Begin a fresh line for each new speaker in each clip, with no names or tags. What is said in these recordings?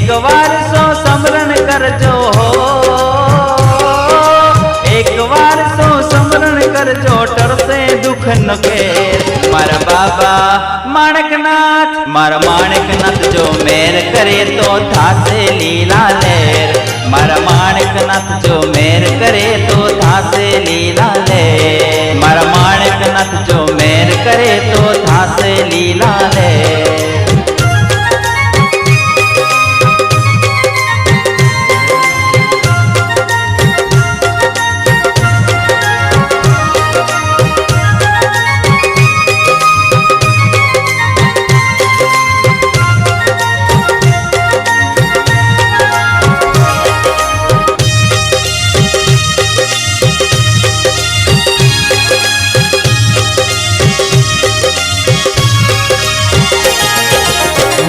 एक बार सो समरण करजो हो, एक बार सो समरण करजो टरसे दुख न के। मारा बाबा माणकनाथ, मारा माणकनाथ जो मेर करे तो थासे लीला लेर। मारा माणकनाथ जो मेर करे तो थासे लीला लेर। मारा माणकनाथ जो मेर करे तो थासे लीला लेर।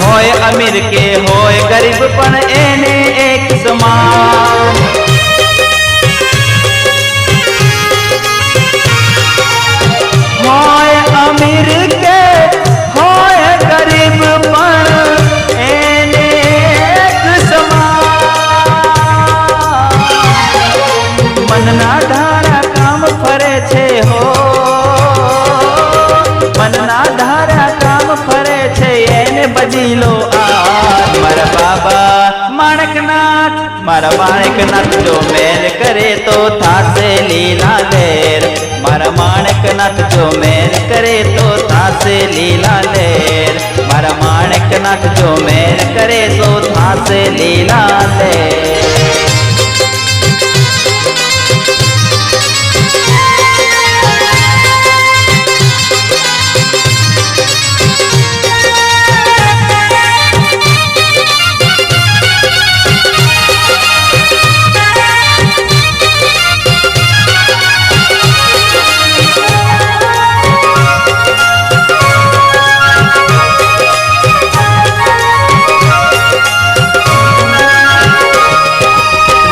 होय अमीर के होय गरीब पण एने एक समान। होय अमीर के होय गरीब पण एने एक समान। मनना धारा काम फरे छे हो, मनना धारा काम फरे छे एने बजीलो आज। मारा बाबा माणकनाथ, मारा माणकनाथ जो मेर करे तो थासे लीला लेर। मारा माणकनाथ जो मेर करे तो थासे लीला लेर। मारा माणकनाथ जो मेर करे तो थासे लीला लेर।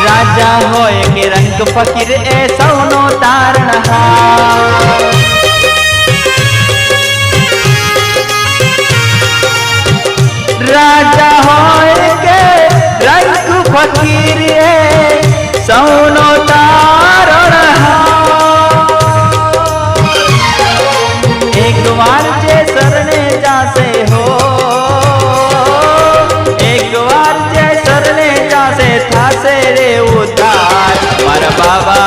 राजा होय के रंग फकीर ए सौनो तारणहार। राजा होय के रंग फकीर ए सौनो तारणहार। एक बार जे शरणे जासे हो, एक बार जे शरणे जासे थासे रे उद्धार। मारा बाबा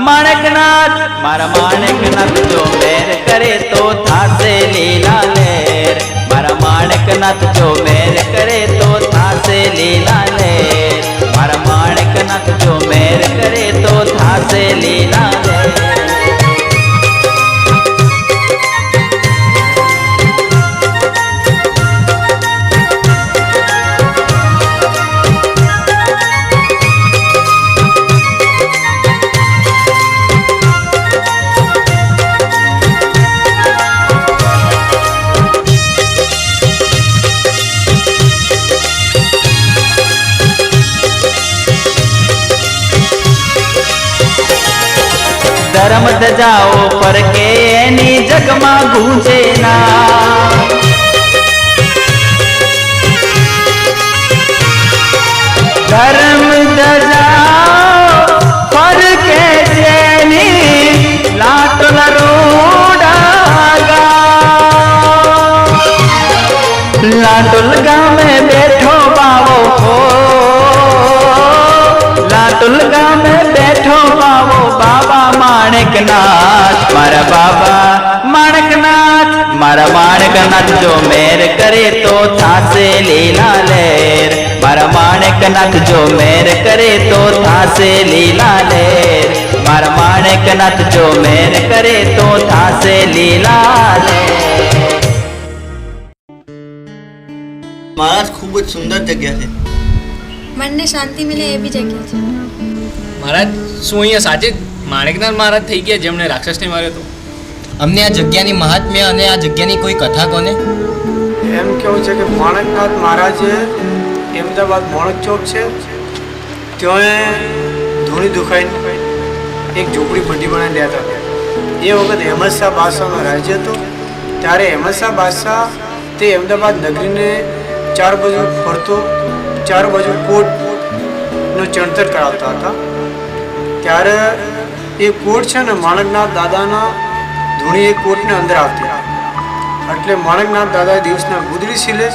माणकनाथ, मारा माणकनाथ जो मेर करे तो थासे लीला लेर। मारा माणकनाथ जो मेर करे तो थासे लीला लेर। मारा माणकनाथ जो मेर करे तो थासे लीला लेर। धर्म दजाओ पर के नी जगमा गूंजे ना। धर्म दजाओ पर के जेनी लाटल रोडागा। लाटुल गाँव में बैठो बाबो हो, लाटुल गाँव में बैठो बाबो बाबा माणकनाथ। मारा बाबा माणकनाथ, मारा माणकनाथ जो मेर करे तो थासे लीला लेर। मारा माणकनाथ जो मेर करे तो थासे लीला लेर। मारा माणकनाथ जो मेर करे तो थासे लीला लेर।
महाराज खूब ज सुंदर जगह है।
मन ने शांति मिले एवी जगह છે।
महाराज શું અહીંયા સાચે માણેકનાથ મહારાજ થઈ ગયા જેમણે રાક્ષસને માર્યો હતો?
અમને આ જગ્યાની મહાત્મ્ય અને આ જગ્યાની કોઈ કથા કોને?
એમ કેવું છે કે માણકનાથ મહારાજે અમદાવાદ મોણક ચોક છે ત્યાં ધૂણી દુખાઈને એક ઝૂંપડીપટ્ટી બનાવી રહ્યા હતા। એ વખત અહેમદ શાહ બાદશાહનો રાજ્ય હતો। ત્યારે અહેમદ શાહ બાદશાહ તે અમદાવાદ નગરીને ચાર બાજુ ફરતો ચારો બાજુ કોટનો ચણતર કરાવતા હતા. ત્યારે એ કોટ છે ને માણકનાથ દાદાના ધૂણી એ કોટને અંદર આવતી. એટલે માણકનાથ દાદા દિવસના ગુદડી સીલે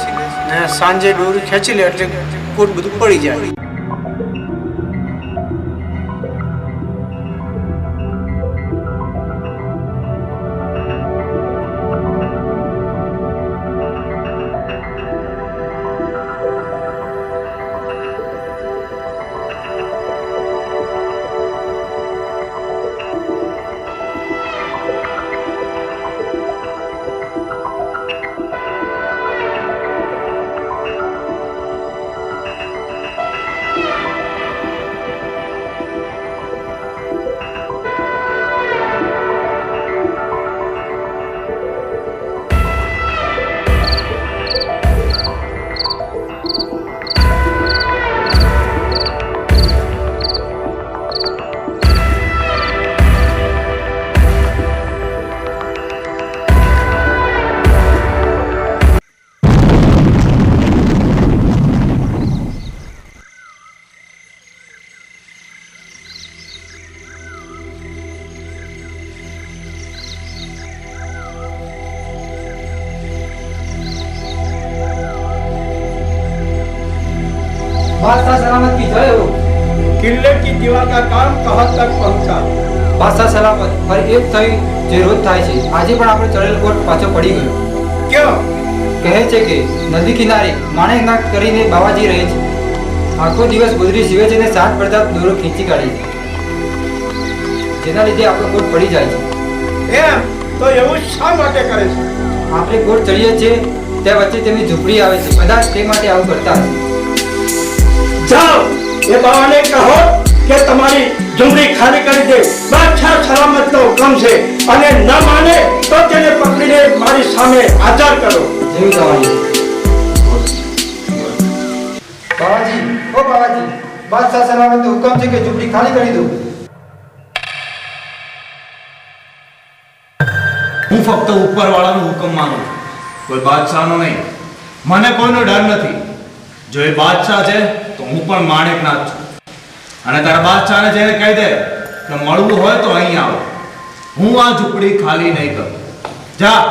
ને સાંજે દોરી ખેંચી લે એટલે કોટ બધું પડી જાય.
बादशाह सलामत की जय हो।
किले की दीवार का काम कहाँ तक पहुँचा?
बादशाह सलामत पर एक થયું જે રોજ થાય છે. આજે પણ આપણો ચડેલ કોટ પાછો પડી ગયો.
क्यों?
કહે છે કે નદી કિનારે માણેકનાથ કરીને બાવાજી રહે છે. આખો દિવસ ગુદરી સીવે છે અને 7 પડદા દોરો ખીંચી કાઢે છે, જેના લીધે આપણો કોટ પડી જાય છે.
એમ તો એવું શા માટે કરે છે?
આપણે કોટ ચડીએ છીએ ત્યાં વચ્ચે તેમની ઝૂંપડી આવે છે. કદાચ તે માટે આવું કરતા હશે.
જાઓ એ બાવાને કહો કે તમારી ઝૂંપડી ખાલી કરી દે. બાદશાહ સલામતનો હુકમ છે અને ન માને તો તેને પકડીને મારી સામે હાજર કરો.
જેવી તમારી બાવાજી, ઓ બાવાજી, બાદશાહ સલામતનો હુકમ છે કે ઝૂંપડી ખાલી કરી દો.
હું ફક્ત ઉપરવાળાનો હુકમ માનું છું, કોઈ બાદશાહનો નહીં. મને કોઈનો ડર નથી. જો એ બાદશાહ છે તો હું પણ માણેકનાથ છું. અને તારા બાદશાહને જઈને કહી દે કે મળવું હોય તો અહીં આવો. હું આ ઝૂંપડી ખાલી નહીં કરું. જા.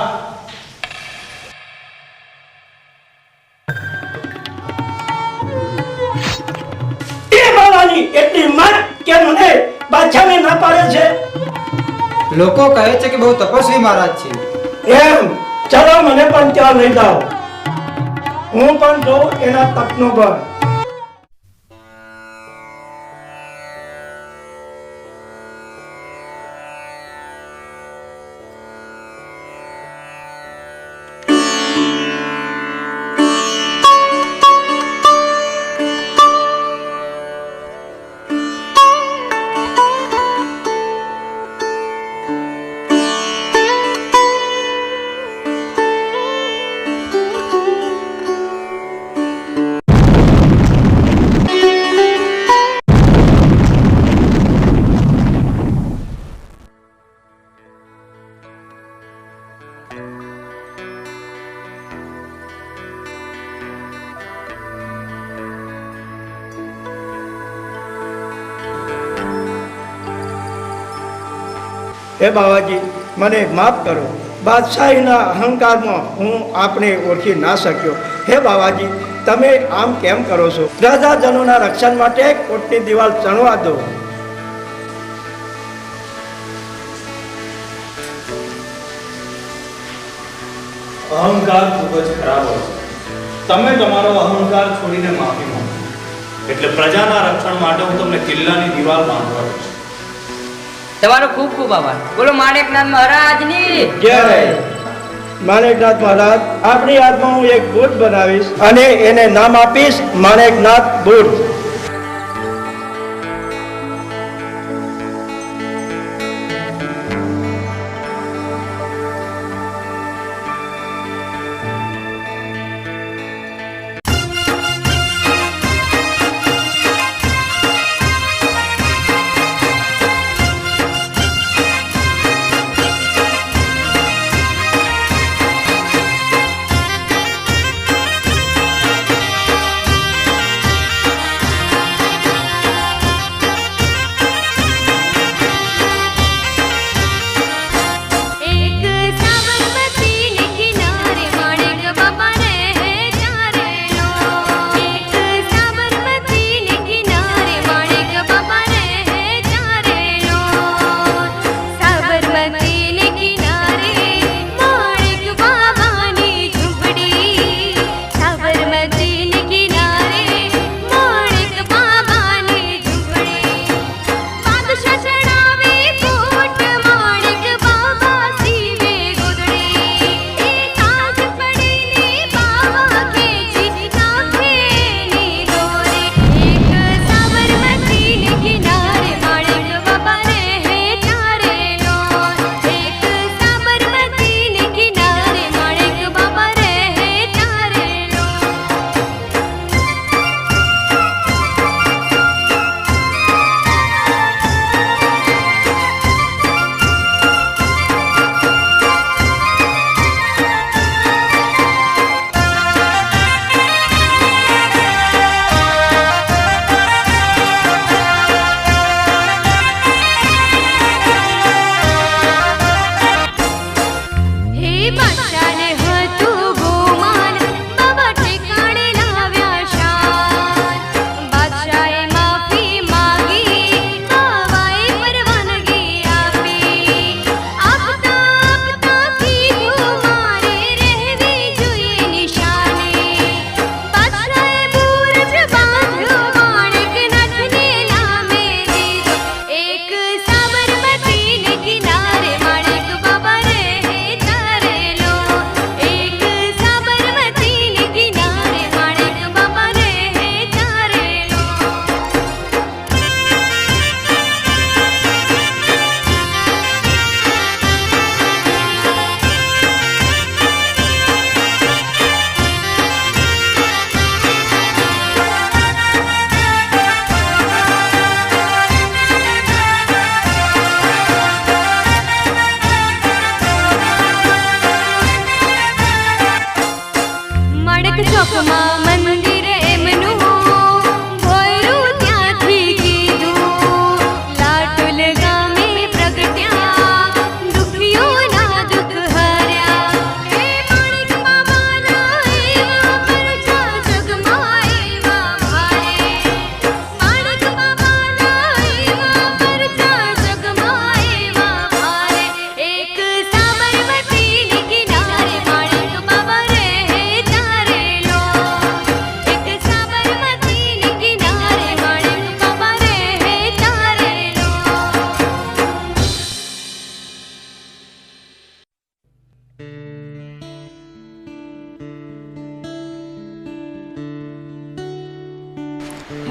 એ બાવાની એટલી માર કે મને બાદશાહને ના પાડે છે.
લોકો કહે છે કે બહુ તપસ્વી મહારાજ છે.
એમ ચલો મને પણ ત્યાં લઈ જાઓ. હું પણ જોઉં એના તપનો બળ. હે બાવાજી, મને માફ કરો. બાદશાહીના અહંકારમાં હું આપને ઓળખી ના શક્યો. હે બાવાજી, તમે આમ કેમ કરો છો? પ્રજાજનોના રક્ષણ માટે કોટની દિવાલ ચણવા દો.
અહંકાર ખૂબ જ ખરાબ હોય છે. તમે તમારો અહંકાર છોડીને માફી માંગો. એટલે પ્રજાના રક્ષણ માટે હું તમને કિલ્લાની દિવાલ બાંધવાનો છું.
તમારો ખૂબ ખૂબ આભાર. બોલો માણેકનાથ મહારાજની
જય. માણેકનાથ મહારાજ, આપણી યાદમાં હું એક બુટ બનાવીશ અને એને નામ આપીશ માણેકનાથ બુટ.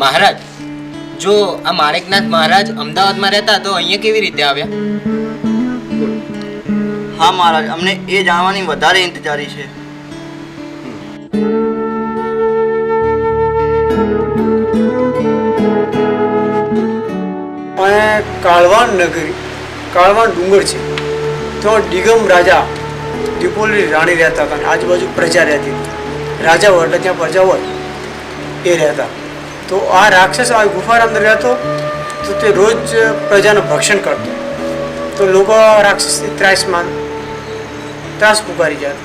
મહારાજ, જો આ માણેકનાથ મહારાજ અમદાવાદમાં રહેતા તો અહીંયા કેવી રીતે આવ્યા?
હા મહારાજ, અમને એ જાણવાની વધારે ઇંતજારી છે.
અને કાળવાણ નગરી, કાળવાણ ડુંગર છે, તો દિગમ રાજા દીપોલી રાણી રહેતા હતા અને આજુબાજુ પ્રજા રહેતી હતી. રાજા હોય એટલે ત્યાં પ્રજા હોય એ રહેતા. તો આ રાક્ષસ આ ગુફાના અંદર રહેતો, તો તે રોજ પ્રજાનું ભક્ષણ કરતો. તો લોકો રાક્ષસથી ત્રાસ પુકારી જતા.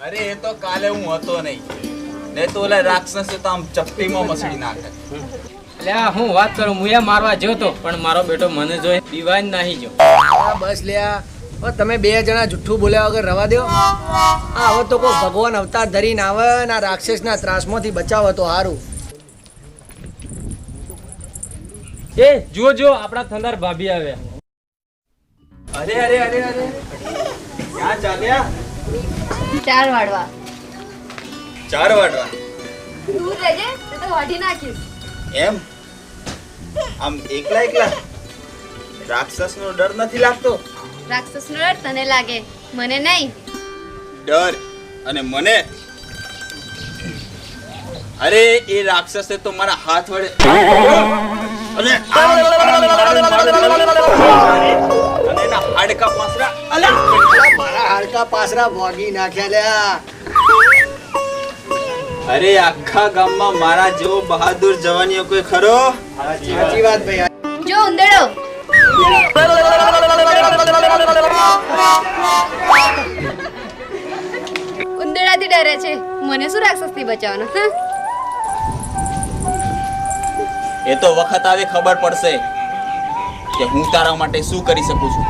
અરે એ તો કાલે હું હતો નહીં, ને તો ઓલા રાક્ષસે તો આમ ચપટીમાં મસળી નાખે.
અલ્યા હું વાત કરું, હું એ મારવા ગયો તો પણ મારો બેટો મને જોઈ પીવા જ નહીં જો.
બસ લ્યા, તમે બે જણા જુઠ્ઠું બોલ્યા વગર રવા દો. હવે તો કોઈ ભગવાન અવતાર ધરીને આવે ને આ રાક્ષસના ત્રાસમાંથી બચાવે તો સારું.
એ જુઓ જો આપણા થંદાર ભાભી આવ્યા.
અરે અરે અરે અરે ક્યાં ચાલ્યા?
4 વાળવા.
4 વાટવા?
દૂર રહેજે, તો વાઢી નાખીશ.
એમ આમ એકલા એકલા? રાક્ષસનો ડર નથી લાગતો?
રાક્ષસનો ડર તને લાગે, મને નહીં.
ડર અને મને? અરે એ રાક્ષસે તો મારા હાથ વડે અને એના હાડકા પાસરા
મારા હાડકા પાસરા ભોગી નાખ્યા લ્યા.
અરે આખા ગામમાં મારા જેવો બહાદુર જવાનીઓ કોઈ ખરો?
સાચી વાત ભાઈ.
જો ઉંદરડો ઉંદરડાથી ડરે છે, મને શું રાક્ષસથી બચાવવાનો?
એ તો વખત આવે ખબર પડશે કે હું તારા માટે શું કરી શકું છું.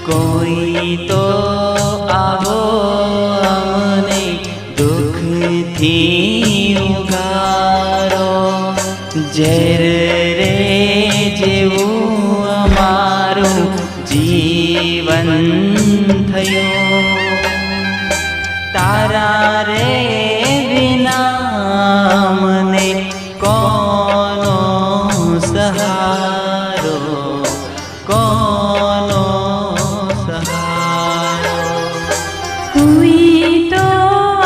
કોઈ તો આવો અમને દુઃખથી ઉગારો, ઝેર રે જેવું અમારું જીવન થયું. તારા રે વિના મને કોનો સહારો, કોનો સહારો.
કોઈ તો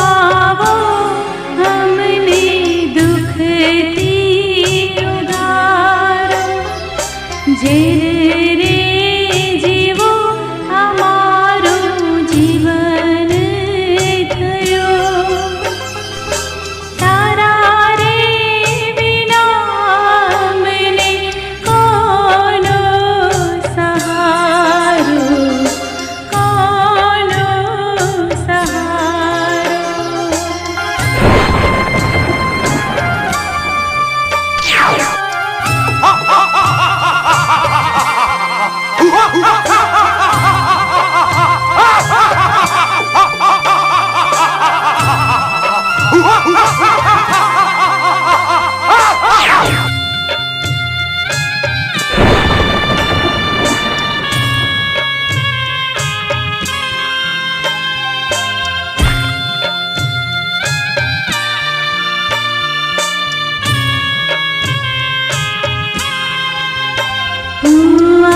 આવો અમને દુઃખથી ઉગારો, ઝેર રે જેવો અમારું જીવન થયું. તારા રે વિના મને કોનો સહારો, કોનો સહારો.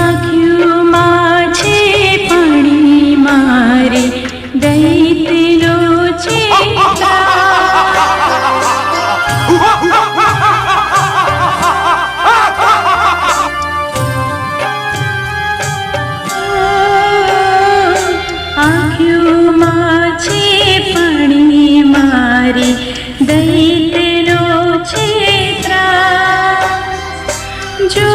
આંખ્યુંમાં છે પાણી મારે, દૈતનો છે આંખ્યુંમાં છે પાણી મારી, દૈતનો છે ત્રાસ. જો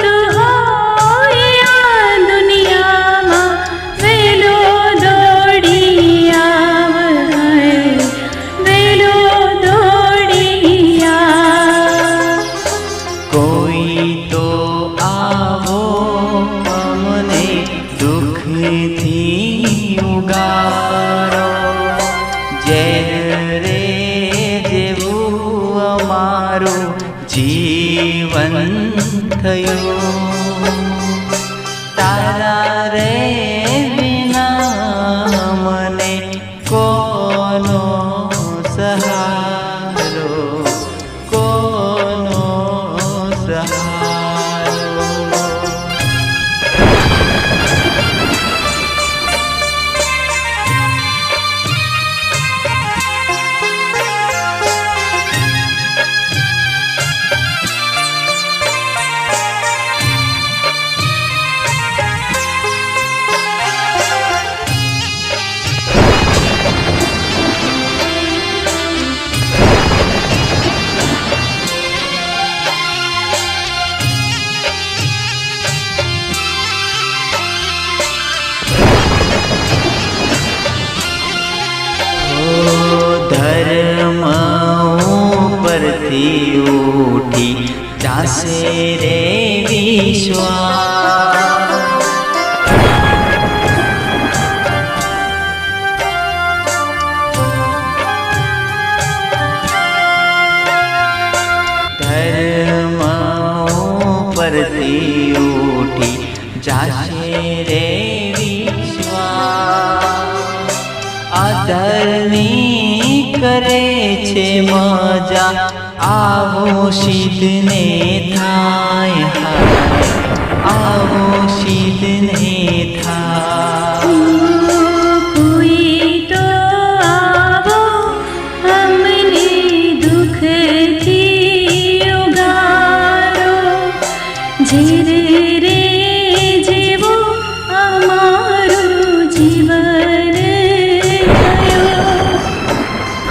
તું હોય આ દુનિયામાં વેલો દોડી આવ, વેલો દોડી આવ.
કોઈ તો આવો અમને દુઃખથી ઉગારો, ઝેર રે જેવું અમારું જીવન થયું. તારા રે વિના મને કોનો સહારો, કોનો સહારો. ધર્મ ઉપરથી ઉઠી જાશે રે વિશ્વાસ. ધર્મ ઉપરથી ઉઠી જાશે રે વિશ્વાસ. અધર્મી કરે છે મજા, આવો સિદ્ધને થાય, આવો સિદ્ધને થાય.
કોઈ તો આવો અમને દુઃખથી ઉગારો, ઝેર રે જેવો અમારું જીવન ગયો.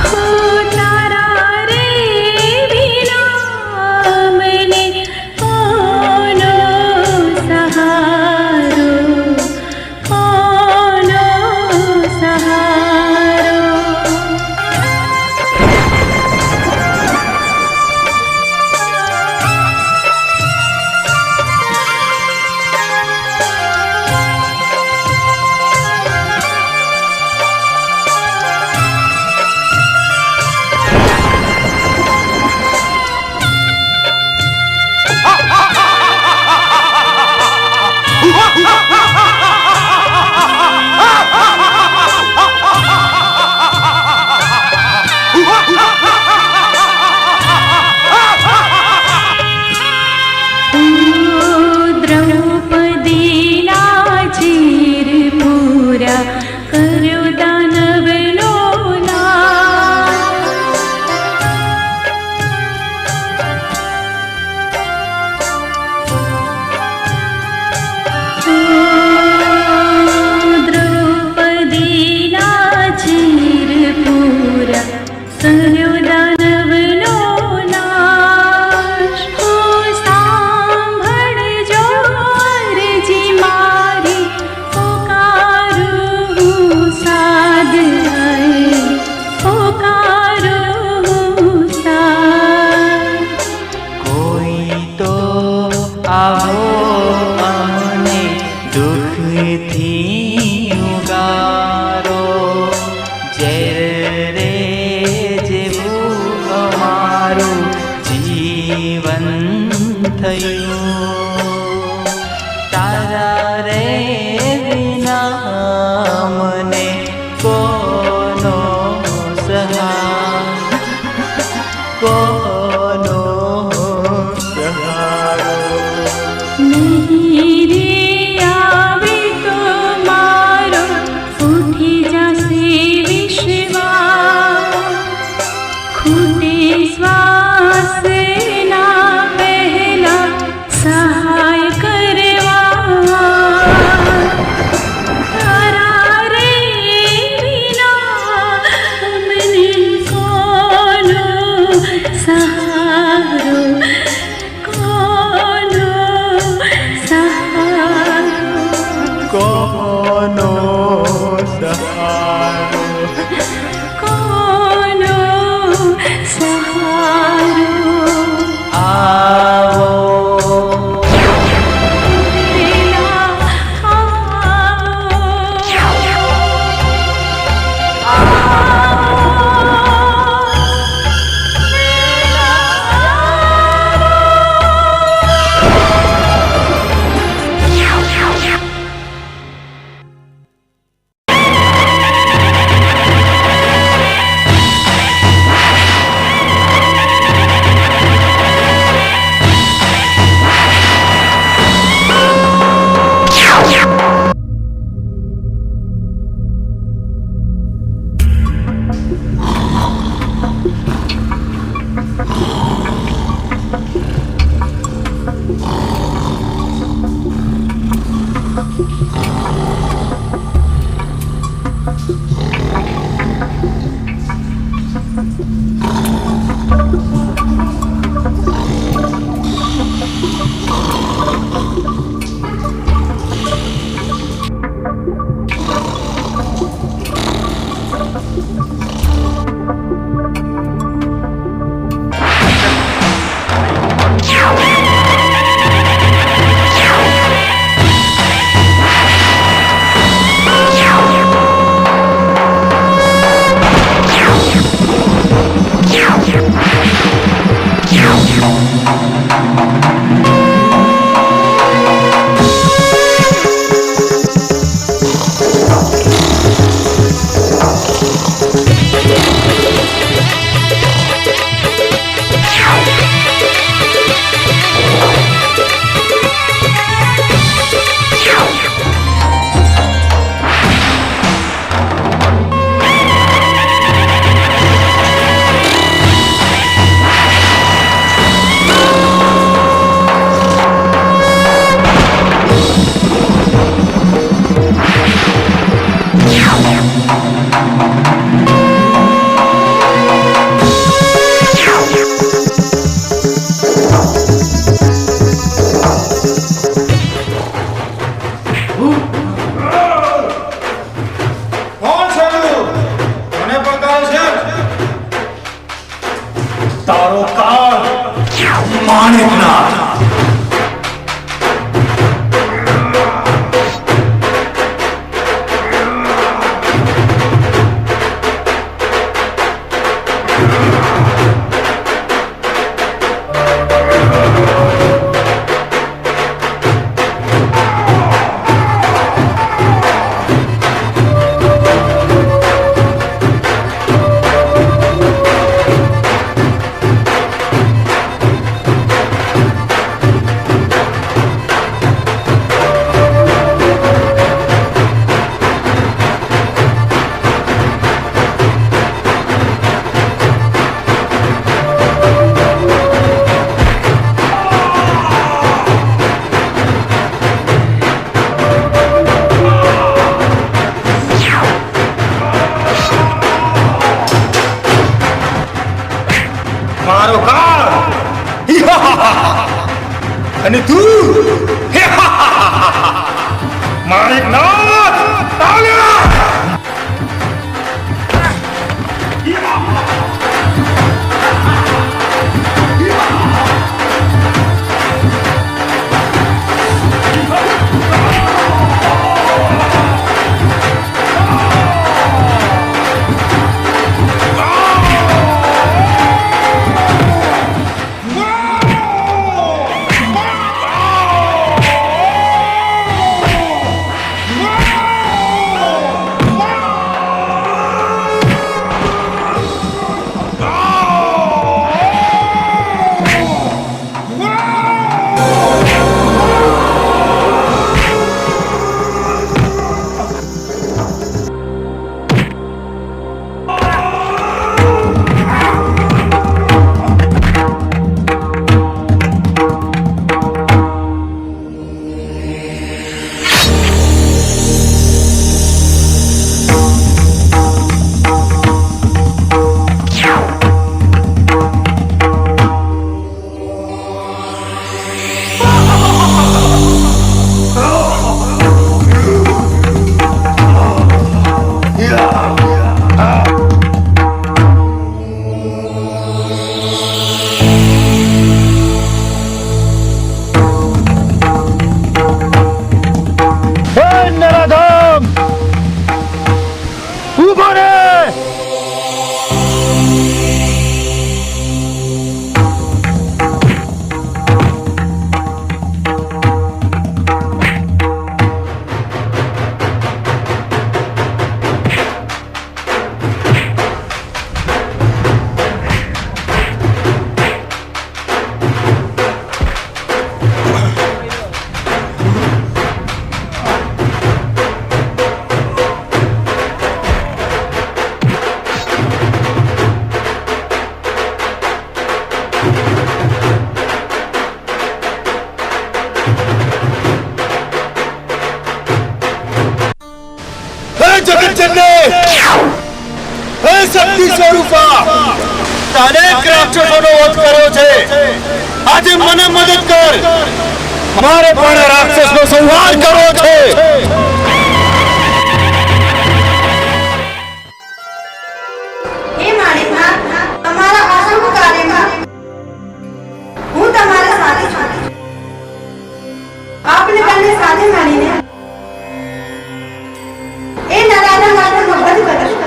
હો તારા રે વિના મને કોનો સહારો, કોનો સહારો. દ્રૌપદીના ચીર પૂરા કર્યો દાનવનો નાશ. દ્રૌપદીના ચીર પૂરા કર્યો દાનવનો નાશ. હો સાંભળજો અરજી મારી, પોકારું હું સાદ હૈ, પોકારું હું સાદ.
કોઈ તો આવો અમને દુઃખથી ઉગારો, ઝેર રે જેવું
તારો કાળ માણેકનાથ. મારો કાળ અને તું માણેકનાથ તાલ્યા. શક્તિ સ્વરૂપા અનેક રાક્ષસોનો વધ કર્યો છે. આજે મને મદદ કર. મારે પણ રાક્ષસનો સંહાર કરવો છે.
હે માણેકનાથ, તમારા અસંગ કાર્યમાં હું તમારા સાથે છું. આપને બંને સાથે મળીને એ નરાધમ રાવણનો વધ કરશું.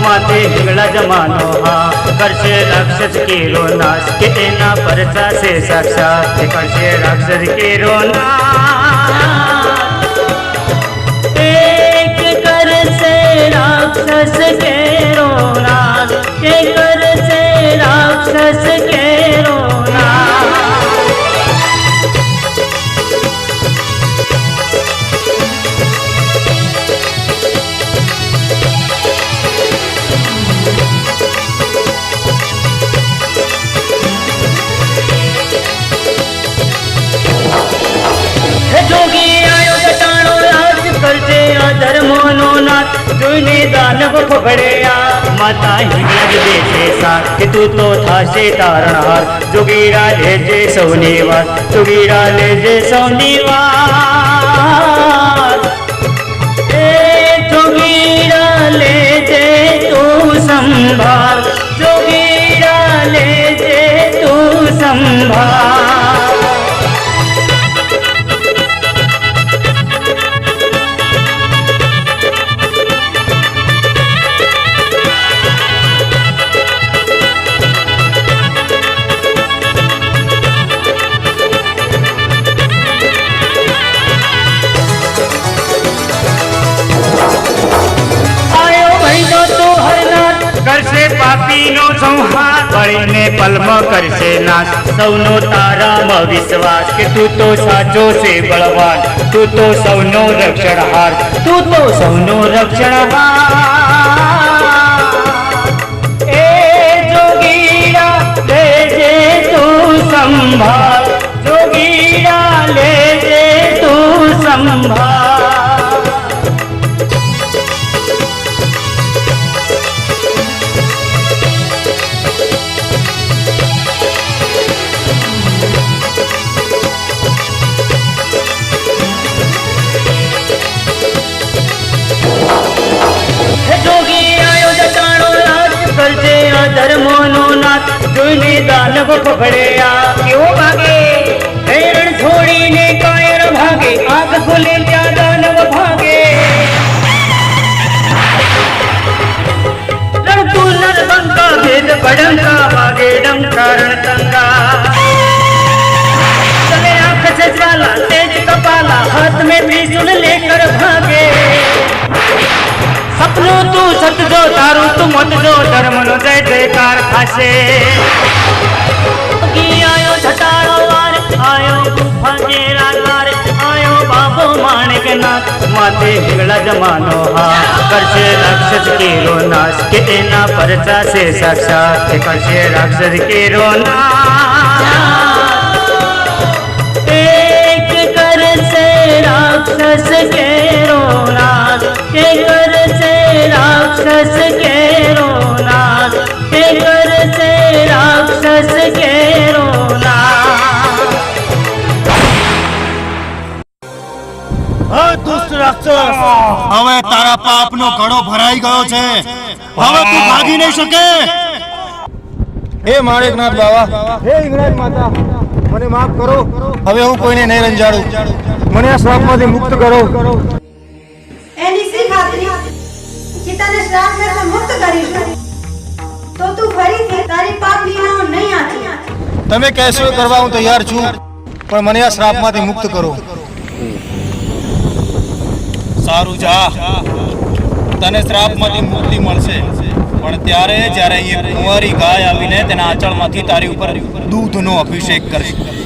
माथे हिंगड़ा जमानो हाँ करशे राक्षस केरो नाश के एना परचा से साक्षात करशे राक्षस केरो नाश एक कर से राक्षस केरो नाश एक कर से राक्षस केरो नाश जोगी आयो जटाणो राज करजे अधर्मोनो नाथ जोईने दानव पकड़ेया माता हिंगलज देशे साथ कि तू तो थाशे तारणहार जोगीरा लेजे सौनीवार जोगीरा लेजे सौनीवार ए जोगीरा लेजे तू संभाल जोगीरा लेजे तू संभाल करशे पापीनो संहार बळीने पलम करशे नाश सौनो ताराम विश्वास कि तू तो साचो से बलवान तू तो सौनो रक्षणहार तू तो सौनो रक्षणहार ए जोगीरा लेजे तू संभाल जोगीरा लेजे तू संभाल धर्मोनो नाथ जोईने दानव पकड़ेया क्यों भागे हिरण छोड़ीने कायर भागे आंख खुले त्या दानव भागे रणतु नरबंका भेद बडंका भागे डंका रणतंगा चले आंख से ज्वाला तेज कपाला हाथ में त्रिशूल लेकर भागे सपनों तू सत जो तारू तू मत जो धर्म नो जय जयकार खासे आयो झटाड़ो वार आयो गुफा केरा द्वार आयो बाबो माणिक नाथ माथे हिंगड़ा जमानो हा करशे राक्षस केरो नाश के एना परचा से साक्षात करशे राक्षस केरो नाश एक कर से राक्षस केरो नाश एक कर से राक्षस केरो नाश एक कर से राक्षस केरो नाश
દુષ્ટ રાક્ષસ હવે તારા પાપનો ઘડો ભરાઈ ગયો છે હવે તું ભાગી નહીં શકે
હે માણેકનાથ બાવા હે હિંગળાજ માતા મને માફ કરો હવે હું કોઈને નહીં રંજાડું મને આ શ્રાપમાંથી મુક્ત કરો
એની સી ખાતરી કે તને શ્રાપમાંથી મુક્ત કરીશું તો તું ફરીથી તારી પાપ લીલાઓ નહીં આચરી
તમે કહેશો એ કરવા હું તૈયાર છું પણ મને આ શ્રાપમાંથી મુક્ત કરો
સારું જા તને શ્રાપમાંથી મુક્તિ મળશે પણ ત્યારે જ્યારે એ કુંવારી ગાય આવીને તેના આંચળમાંથી તારી ઉપર દૂધનો અભિષેક કરશે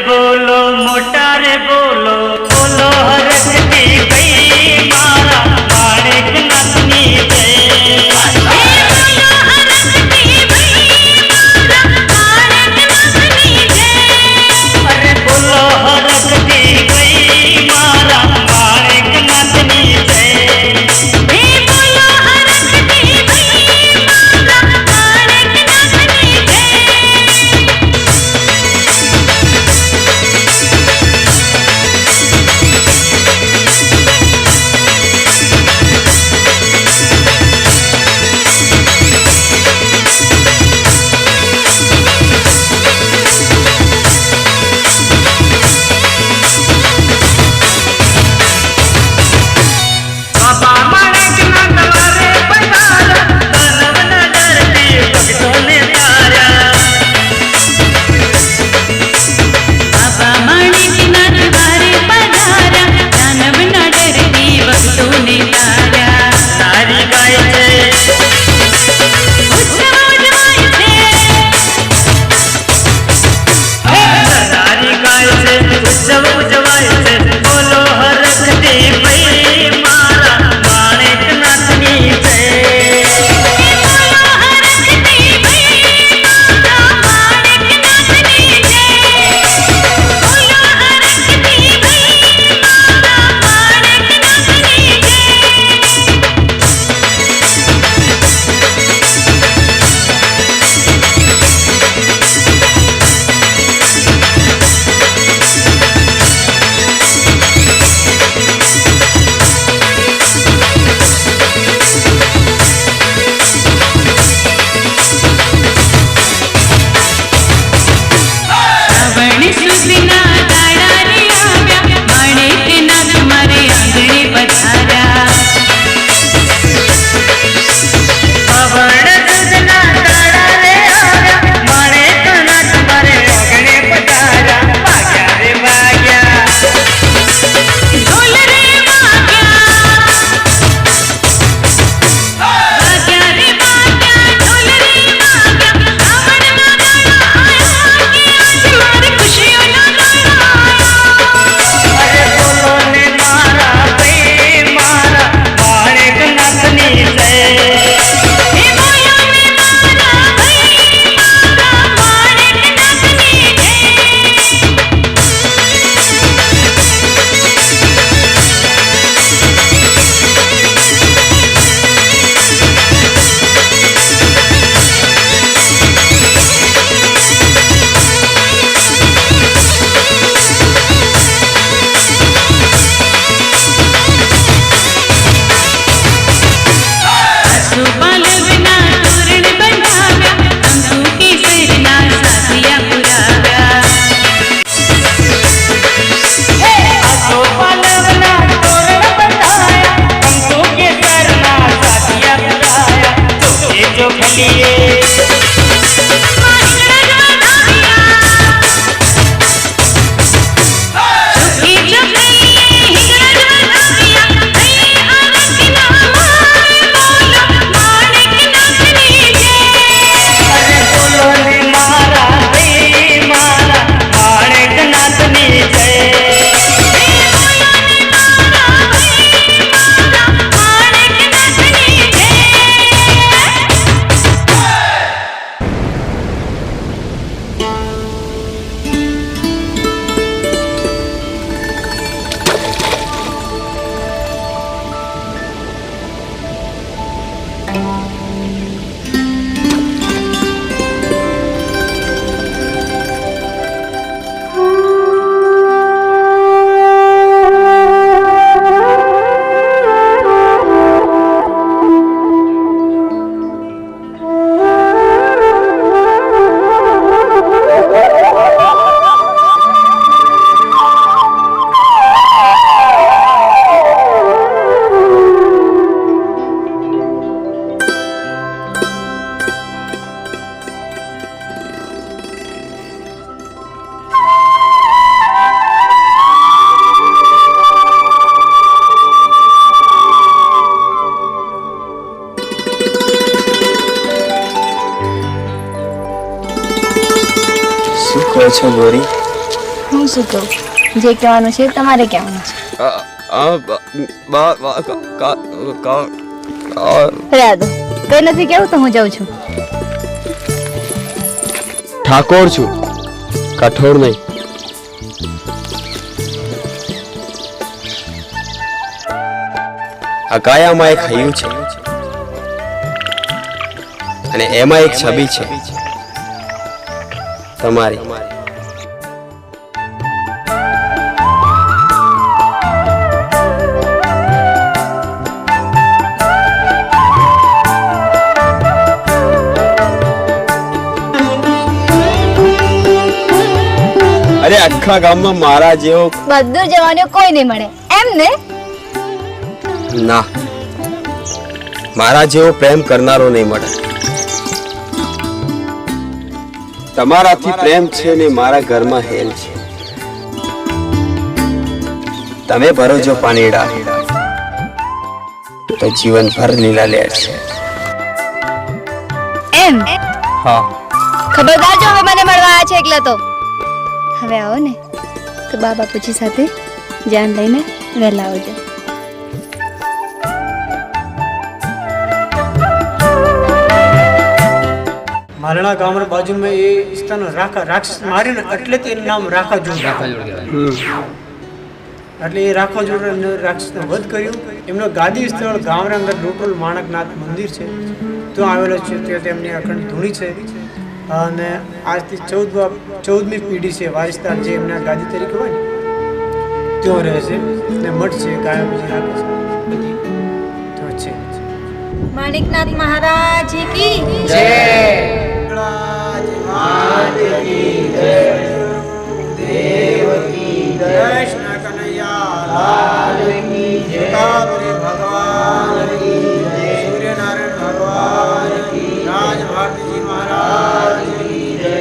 बोलो लिए
છો ગોરી?
હું શું કહું? જે કહેવાનું છે તમારે કહેવાનું છે. રહ્યા દો, કઈ નથી કેવું તો હું જાઉં છું.
ઠાકોર છું, કઠોર નહીં. આ કાયામાં એક હૈયું છે અને એમાં એક છબી છે તમારી. અરે આખા ગામમાં મારા જેવો
બધું જવાનું કોઈ નહીં મળે એમ ને?
ના, મારા જેવો પ્રેમ કરનારો નહીં મળે. તમારાથી પ્રેમ છે ને મારા ઘરમાં હેલ છે. તમે ભરો જો પાણીડા તો જીવનભર લીલા લેર છે.
એમ?
હા.
ખબરદાર જો હવે મને મળવા આવ્યા છે એકલા તો. હવે આવો ને તો બા બાપુજી સાથે જાન લઈને વહેલા આવજો.
મારણા ગામના બાજુમાં એ સ્થાનો રાક્ષસ માર્યો ને એટલે તેનું નામ રાખાજોડ. એટલે એ રાખાજોડ રાક્ષસનો વધ કર્યો. એમનો ગાદી સ્થળ ગામના અંદર ડોટોલ માણકનાથ મંદિર છે ત્યાં આવેલો છે. ત્યાં તેમની અખંડ ધૂણી છે અને આજથી 14મી પેઢી છે વારિસદાર જે એમના ગાદી તરીકે હોય ને ત્યાં રહે છે ને મઠ છે ગાયો બીજી રાખે છે બધી તો છે.
માણિકનાથ મહારાજ કી
જય. કૃષ્ણ કનૈયા લાલ કી જય. ભગવાન કી જય. સૂર્યનારાયણ ભગવાન કી જય. રાજ ભારતીજી મહારાજ કી જય.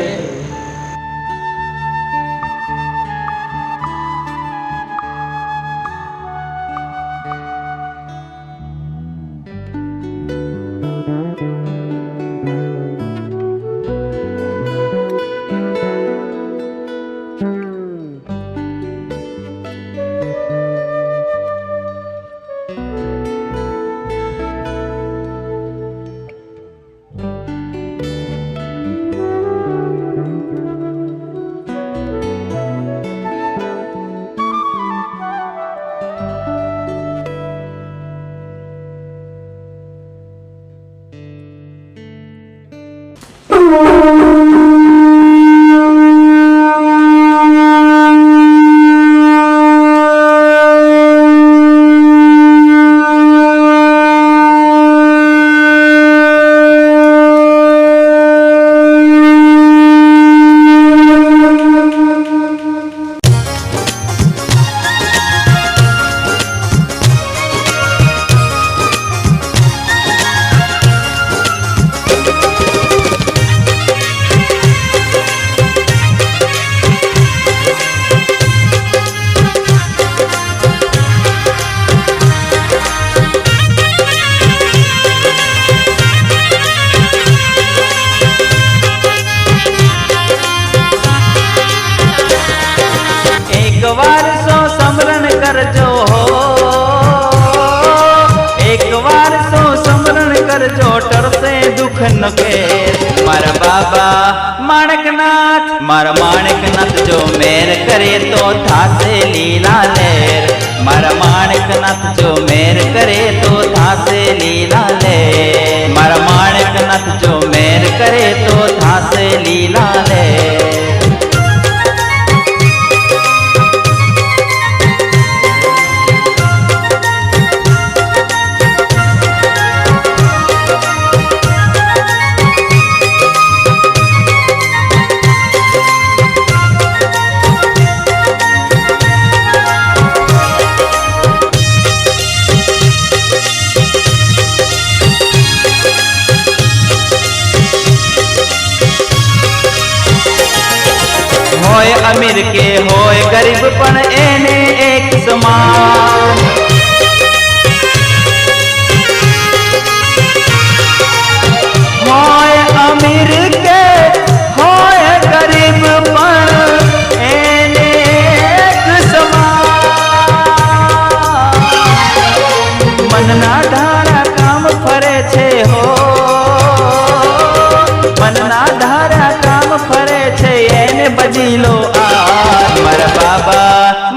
मारा बाबा माणकनाथ मारा माणकनाथ जो मेर करे तो थासे लीला लेर मारा माणकनाथ जो मेर करे तो थासे लीला लेर मारा माणकनाथ जो मेर करे तो थासे लीला लेर होय अमीर के होय गरीब पण एने एक समान होय अमीर के होय गरीब पण एने एक समान मनना धारा काम फरे छे हो मनना धारा काम फरे छे एने बजीलो आज मारा बाबा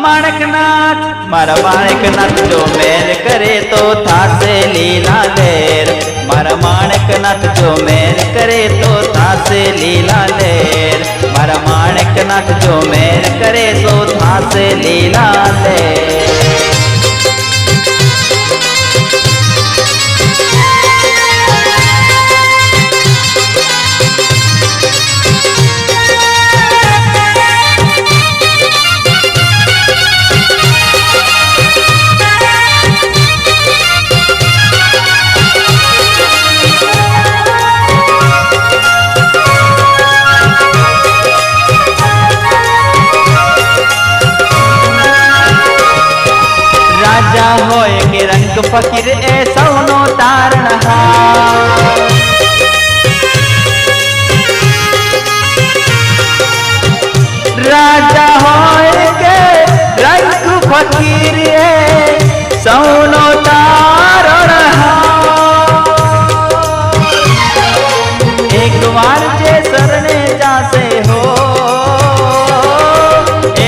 माणकनाथ मारा माणकनाथ जो मेर करे तो थासे लीला लेर मारा माणकनाथ जो मेर करे तो थासे लीला लेर मारा माणकनाथ जो मेर करे तो थासे लीला लेर राजा होय के रंग फकीर ए सौनो तारणहार राजा होय के रंग फकीर ए सौनो तारणहार एक बार जे सरने जासे हो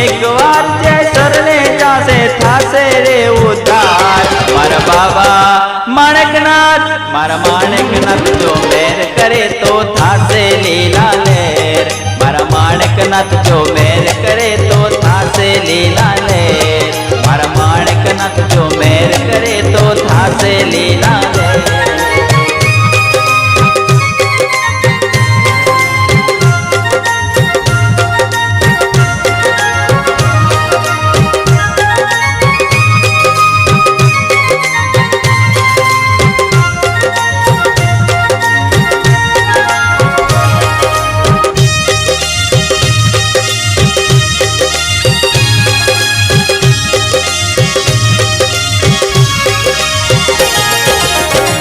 एक बार जे सरने जासे थासे रे उतार मारा बाबा माणकनाथ मारा माणकनाथ जो मेर करे तो थासे लीला लेर मारा माणकनाथ जो मेर करे तो थासे लीला लेर मारा माणकनाथ जो मेर करे तो थासे लीला लेर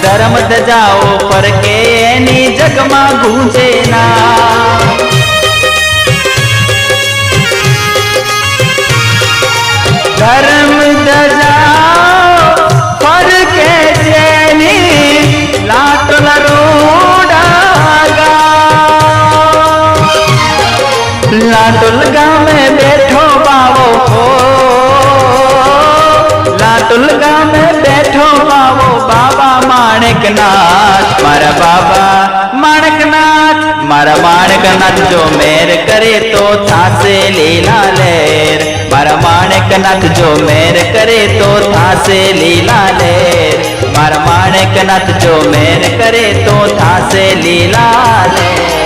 धर्म जाओ पर के नी जगमा गूंजे ना धर्म जाओ पर के जेनी लाटल रोडागा लाटुल गाँव में बैठो बाबो हो लाटुल गाँव में बैठो बाबो बाबा माणकनाथ मारा बाबा माणकनाथ मारा माणकनाथ जो मेर करे तो थासे लीला लेर मारा माणकनाथ जो मेर करे तो थासे लीला लेर मारा माणकनाथ जो मेर करे तो थासे लीला लेर